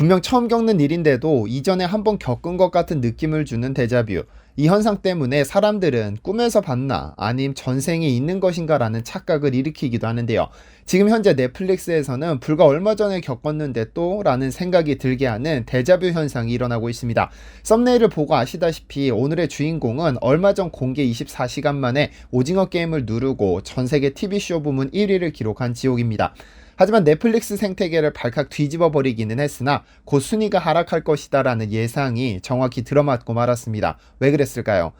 분명 처음 겪는 일인데도 이전에 한번 겪은 것 같은 느낌을 주는 데자뷰. 이 현상 때문에 사람들은 꿈에서 봤나 아님 전생이 있는 것인가 라는 착각을 일으키기도 하는데요. 지금 현재 넷플릭스에서는 불과 얼마 전에 겪었는데 또 라는 생각이 들게 하는 데자뷰 현상이 일어나고 있습니다. 썸네일을 보고 아시다시피 오늘의 주인공은 얼마 전 공개 24시간 만에 오징어 게임을 누르고 전세계 TV쇼 부문 1위를 기록한 지옥입니다. 하지만 넷플릭스 생태계를 발칵 뒤집어 버리기는 했으나 곧 순위가 하락할 것이다 라는 예상이 정확히 들어맞고 말았습니다. 왜 그랬을까요?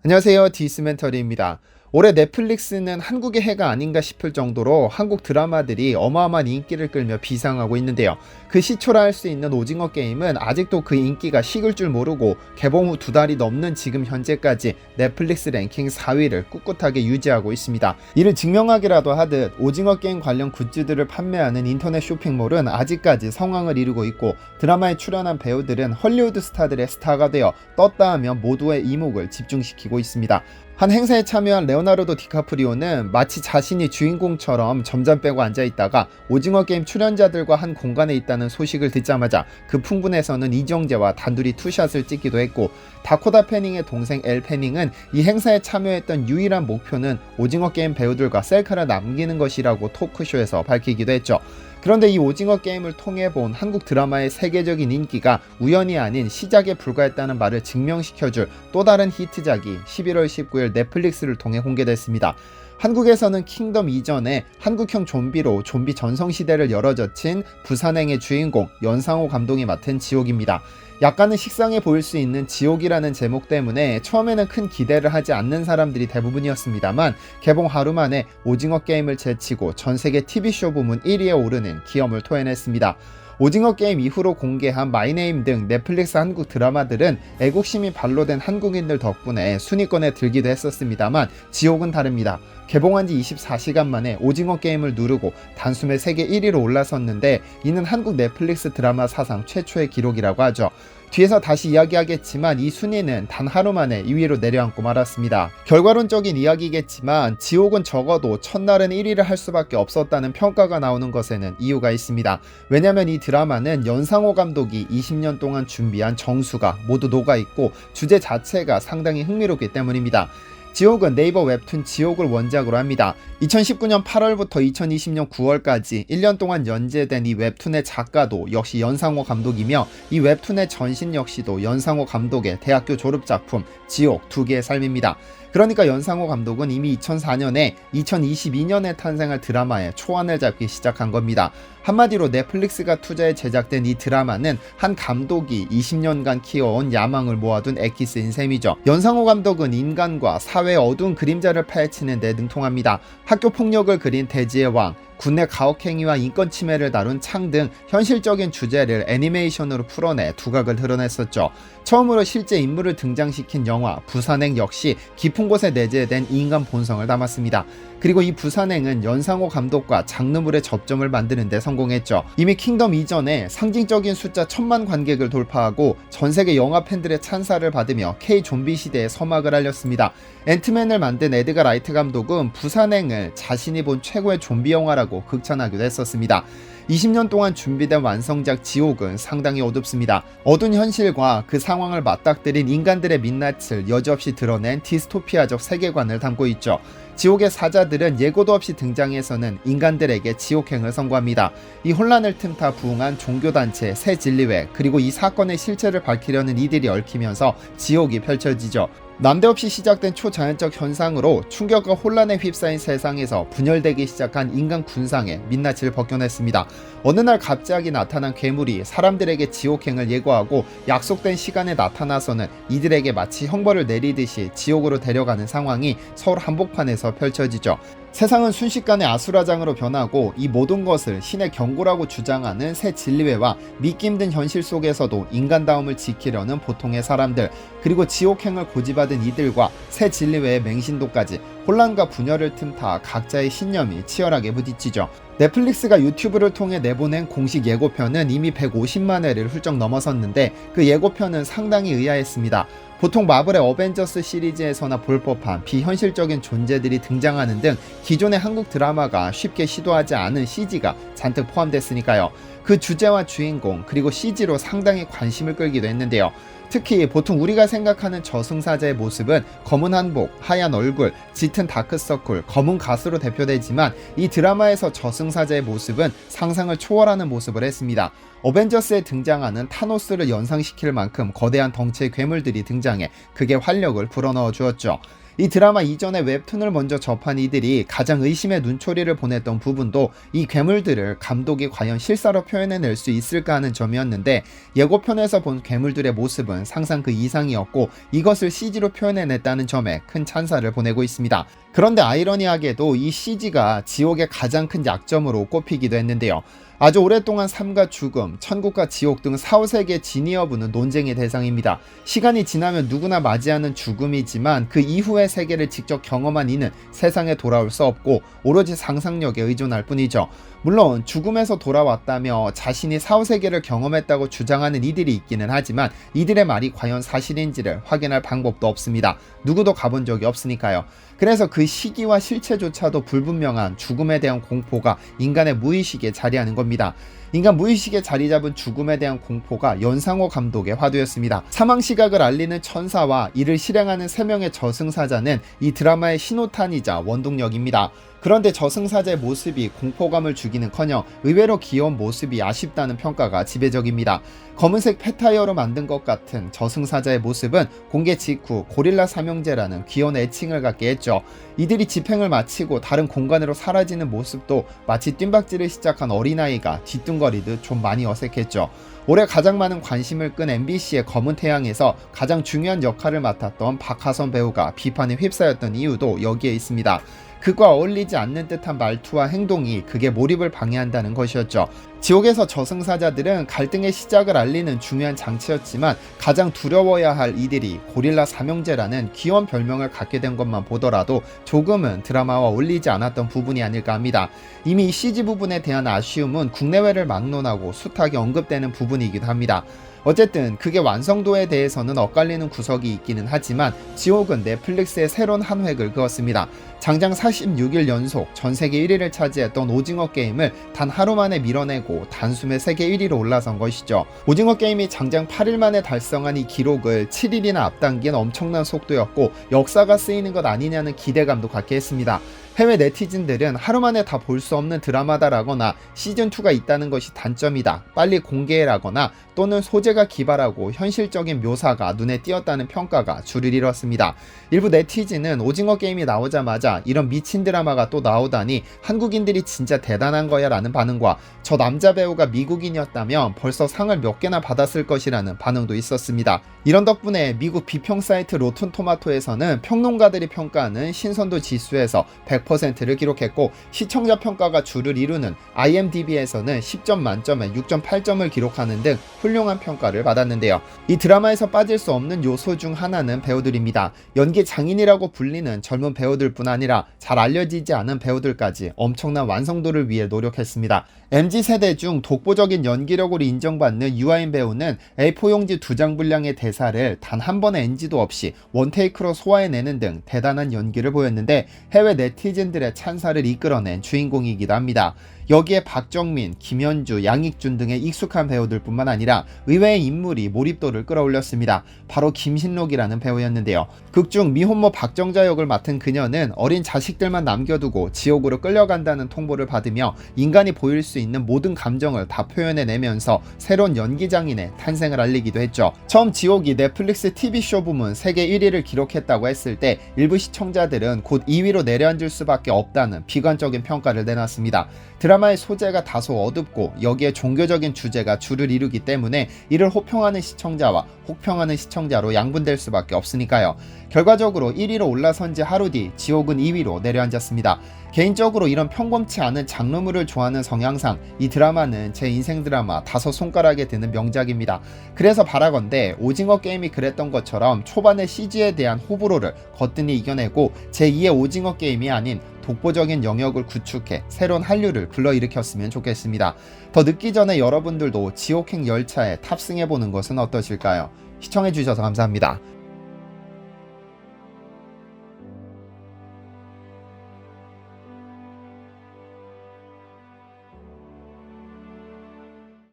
안녕하세요, 디스멘터리입니다. 올해 넷플릭스는 한국의 해가 아닌가 싶을 정도로 한국 드라마들이 어마어마한 인기를 끌며 비상하고 있는데요. 그 시초라 할 수 있는 오징어 게임은 아직도 그 인기가 식을 줄 모르고 개봉 후 2달이 넘는 지금 현재까지 넷플릭스 랭킹 4위를 꿋꿋하게 유지하고 있습니다. 이를 증명하기라도 하듯 오징어 게임 관련 굿즈들을 판매하는 인터넷 쇼핑몰은 아직까지 성황을 이루고 있고, 드라마에 출연한 배우들은 헐리우드 스타들의 스타가 되어 떴다 하면 모두의 이목을 집중시키고 있습니다. 한 행사에 참여한 레오나르도 디카프리오는 마치 자신이 주인공처럼 점잠 빼고 앉아있다가 오징어 게임 출연자들과 한 공간에 있다는 소식을 듣자마자 그 풍분에서는 이정재와 단둘이 투샷을 찍기도 했고, 다코다 패닝의 동생 엘 패닝은 이 행사에 참여했던 유일한 목표는 오징어 게임 배우들과 셀카를 남기는 것이라고 토크쇼에서 밝히기도 했죠. 그런데 이 오징어 게임을 통해 본 한국 드라마의 세계적인 인기가 우연이 아닌 시작에 불과했다는 말을 증명시켜줄 또 다른 히트작이 11월 19일 넷플릭스를 통해 공개됐습니다. 한국에서는 킹덤 이전에 한국형 좀비로 좀비 전성시대를 열어젖힌 부산행의 주인공 연상호 감독이 맡은 지옥입니다. 약간은 식상해 보일 수 있는 지옥이라는 제목 때문에 처음에는 큰 기대를 하지 않는 사람들이 대부분이었습니다만, 개봉 하루 만에 오징어 게임을 제치고 전세계 TV쇼 부문 1위에 오르는 기염을 토해냈습니다. 오징어 게임 이후로 공개한 마이네임 등 넷플릭스 한국 드라마들은 애국심이 발로된 한국인들 덕분에 순위권에 들기도 했었습니다만, 지옥은 다릅니다. 개봉한 지 24시간 만에 오징어 게임을 누르고 단숨에 세계 1위로 올라섰는데, 이는 한국 넷플릭스 드라마 사상 최초의 기록이라고 하죠. 뒤에서 다시 이야기하겠지만 이 순위는 단 하루 만에 2위로 내려앉고 말았습니다. 결과론적인 이야기겠지만 지옥은 적어도 첫날은 1위를 할 수밖에 없었다는 평가가 나오는 것에는 이유가 있습니다. 왜냐면 이 드라마는 연상호 감독이 20년 동안 준비한 정수가 모두 녹아있고 주제 자체가 상당히 흥미롭기 때문입니다. 지옥은 네이버 웹툰 지옥을 원작으로 합니다. 2019년 8월부터 2020년 9월까지 1년 동안 연재된 이 웹툰의 작가도 역시 연상호 감독이며, 이 웹툰의 전신 역시도 연상호 감독의 대학교 졸업작품 지옥 2개의 삶입니다. 그러니까 연상호 감독은 이미 2004년에 2022년에 탄생할 드라마에 초안을 잡기 시작한 겁니다. 한마디로 넷플릭스가 투자해 제작된 이 드라마는 한 감독이 20년간 키워온 야망을 모아둔 엑기스인 셈이죠. 연상호 감독은 인간과 사회의 어두운 그림자를 파헤치는 데 능통합니다. 학교 폭력을 그린 대지의 왕, 국내 가혹행위와 인권 침해를 다룬 창 등 현실적인 주제를 애니메이션으로 풀어내 두각을 드러냈었죠. 처음으로 실제 인물을 등장시킨 영화 부산행 역시 깊은 곳에 내재된 인간 본성을 담았습니다. 그리고 이 부산행은 연상호 감독과 장르물의 접점을 만드는 데 성공했죠. 이미 킹덤 이전에 상징적인 숫자 1000만 관객을 돌파하고 전세계 영화 팬들의 찬사를 받으며 K-좀비 시대에 서막을 알렸습니다. 앤트맨을 만든 에드가 라이트 감독은 부산행을 자신이 본 최고의 좀비 영화라고 극찬하기도 했었습니다. 20년 동안 준비된 완성작 지옥은 상당히 어둡습니다. 어두운 현실과 그 상황을 맞닥뜨린 인간들의 민낯을 여지없이 드러낸 디스토피아적 세계관을 담고 있죠. 지옥의 사자들은 예고도 없이 등장해서는 인간들에게 지옥행을 선고합니다. 이 혼란을 틈타 부흥한 종교단체 새 진리회, 그리고 이 사건의 실체를 밝히려는 이들이 얽히면서 지옥이 펼쳐지죠. 난데없이 시작된 초자연적 현상으로 충격과 혼란에 휩싸인 세상에서 분열되기 시작한 인간 군상에 민낯을 벗겨냈습니다. 어느 날 갑자기 나타난 괴물이 사람들에게 지옥행을 예고하고 약속된 시간에 나타나서는 이들에게 마치 형벌을 내리듯이 지옥으로 데려가는 상황이 서울 한복판에서 펼쳐지죠. 세상은 순식간에 아수라장으로 변하고 이 모든 것을 신의 경고라고 주장하는 새 진리회와 믿기 힘든 현실 속에서도 인간다움을 지키려는 보통의 사람들, 그리고 지옥행을 고집하던 이들과 새 진리회의 맹신도까지 혼란과 분열을 틈타 각자의 신념이 치열하게 부딪히죠. 넷플릭스가 유튜브를 통해 내보낸 공식 예고편은 이미 150만 회를 훌쩍 넘어섰는데 그 예고편은 상당히 의아했습니다. 보통 마블의 어벤져스 시리즈에서나 볼 법한 비현실적인 존재들이 등장하는 등 기존의 한국 드라마가 쉽게 시도하지 않은 CG가 잔뜩 포함됐으니까요. 그 주제와 주인공 그리고 CG로 상당히 관심을 끌기도 했는데요. 특히 보통 우리가 생각하는 저승사자의 모습은 검은 한복, 하얀 얼굴, 짙은 다크서클, 검은 가스로 대표되지만 이 드라마에서 저승사자의 모습은 상상을 초월하는 모습을 했습니다. 어벤져스에 등장하는 타노스를 연상시킬 만큼 거대한 덩치의 괴물들이 등장해 극의 활력을 불어넣어 주었죠. 이 드라마 이전에 웹툰을 먼저 접한 이들이 가장 의심의 눈초리를 보냈던 부분도 이 괴물들을 감독이 과연 실사로 표현해낼 수 있을까 하는 점이었는데, 예고편에서 본 괴물들의 모습은 상상 그 이상이었고 이것을 CG로 표현해냈다는 점에 큰 찬사를 보내고 있습니다. 그런데 아이러니하게도 이 CG가 지옥의 가장 큰 약점으로 꼽히기도 했는데요. 아주 오랫동안 삶과 죽음, 천국과 지옥 등 사후세계 진위 여부는 논쟁의 대상입니다. 시간이 지나면 누구나 맞이하는 죽음이지만 그 이후의 세계를 직접 경험한 이는 세상에 돌아올 수 없고 오로지 상상력에 의존할 뿐이죠. 물론 죽음에서 돌아왔다며 자신이 사후세계를 경험했다고 주장하는 이들이 있기는 하지만 이들의 말이 과연 사실인지를 확인할 방법도 없습니다. 누구도 가본 적이 없으니까요. 그래서 그 시기와 실체조차도 불분명한 죽음에 대한 공포가 인간의 무의식에 자리하는 겁니다. 인간 무의식에 자리잡은 죽음에 대한 공포가 연상호 감독의 화두였습니다. 사망 시각을 알리는 천사와 이를 실행하는 3명의 저승사자는 이 드라마의 신호탄이자 원동력입니다. 그런데 저승사자의 모습이 공포감을 주기는커녕 의외로 귀여운 모습이 아쉽다는 평가가 지배적입니다. 검은색 폐타이어로 만든 것 같은 저승사자의 모습은 공개 직후 고릴라 삼형제라는 귀여운 애칭을 갖게 했죠. 이들이 집행을 마치고 다른 공간으로 사라지는 모습도 마치 뜀박질을 시작한 어린아이가 뒤뚱거리듯 좀 많이 어색했죠. 올해 가장 많은 관심을 끈 MBC의 검은 태양에서 가장 중요한 역할을 맡았던 박하선 배우가 비판에 휩싸였던 이유도 여기에 있습니다. 그과 어울리지 않는 듯한 말투와 행동이 극의 몰입을 방해한다는 것이었죠. 지옥에서 저승사자들은 갈등의 시작을 알리는 중요한 장치였지만 가장 두려워야 할 이들이 고릴라 삼형제라는 귀여운 별명을 갖게 된 것만 보더라도 조금은 드라마와 어울리지 않았던 부분이 아닐까 합니다. 이미 이 CG 부분에 대한 아쉬움은 국내외를 막론하고 숱하게 언급되는 부분이기도 합니다. 어쨌든 그게 완성도에 대해서는 엇갈리는 구석이 있기는 하지만 지옥은 넷플릭스의 새로운 한 획을 그었습니다. 장장 46일 연속 전세계 1위를 차지했던 오징어 게임을 단 하루 만에 밀어내고 단숨에 세계 1위로 올라선 것이죠. 오징어 게임이 장장 8일 만에 달성한 이 기록을 7일이나 앞당긴 엄청난 속도였고 역사가 쓰이는 것 아니냐는 기대감도 갖게 했습니다. 해외 네티즌들은 하루 만에 다 볼 수 없는 드라마다라거나 시즌2가 있다는 것이 단점이다, 빨리 공개해라거나 또는 소재가 기발하고 현실적인 묘사가 눈에 띄었다는 평가가 줄을 이뤘습니다. 일부 네티즌은 오징어 게임이 나오자마자 이런 미친 드라마가 또 나오다니 한국인들이 진짜 대단한 거야 라는 반응과 저 남자 배우가 미국인이었다면 벌써 상을 몇 개나 받았을 것이라는 반응도 있었습니다. 이런 덕분에 미국 비평 사이트 로튼토마토에서는 평론가들이 평가하는 신선도 지수에서 100%를 기록했고 시청자 평가가 줄을 이루는 IMDb에서는 10점 만점에 6.8점을 기록하는 등 훌륭한 평가를 받았는데요. 이 드라마에서 빠질 수 없는 요소 중 하나는 배우들입니다. 연기 장인이라고 불리는 젊은 배우들뿐 아니라 잘 알려지지 않은 배우들까지 엄청난 완성도를 위해 노력했습니다. MZ세대 중 독보적인 연기력으로 인정받는 유아인 배우는 A4용지 2장 분량의 대사를 단 한 번의 NG도 없이 원테이크로 소화해내는 등 대단한 연기를 보였는데 해외 네티즌들의 찬사를 이끌어낸 주인공이기도 합니다. 여기에 박정민, 김현주, 양익준 등의 익숙한 배우들뿐만 아니라 의외의 인물이 몰입도를 끌어올렸습니다. 바로 김신록이라는 배우였는데요. 극중 미혼모 박정자 역을 맡은 그녀는 어린 자식들만 남겨두고 지옥으로 끌려간다는 통보를 받으며 인간이 보일 수 있는 모든 감정을 다 표현해내면서 새로운 연기장인의 탄생을 알리기도 했죠. 처음 지옥이 넷플릭스 TV쇼 부문 세계 1위를 기록했다고 했을 때 일부 시청자들은 곧 2위로 내려앉을 수밖에 없다는 비관적인 평가를 내놨습니다. 드라마의 소재가 다소 어둡고 여기에 종교적인 주제가 주를 이루기 때문에 이를 호평하는 시청자와 혹평하는 시청자로 양분될 수밖에 없으니까요. 결과적으로 1위로 올라선 지 하루 뒤 지옥은 2위로 내려앉았습니다. 개인적으로 이런 평범치 않은 장르물을 좋아하는 성향상 이 드라마는 제 인생 드라마 5손가락에 드는 명작입니다. 그래서 바라건대 오징어 게임이 그랬던 것처럼 초반에 CG에 대한 호불호를 거뜬히 이겨내고 제2의 오징어 게임이 아닌 독보적인 영역을 구축해 새로운 한류를 불러일으켰으면 좋겠습니다. 더 늦기 전에 여러분들도 지옥행 열차에 탑승해보는 것은 어떠실까요? 시청해주셔서 감사합니다.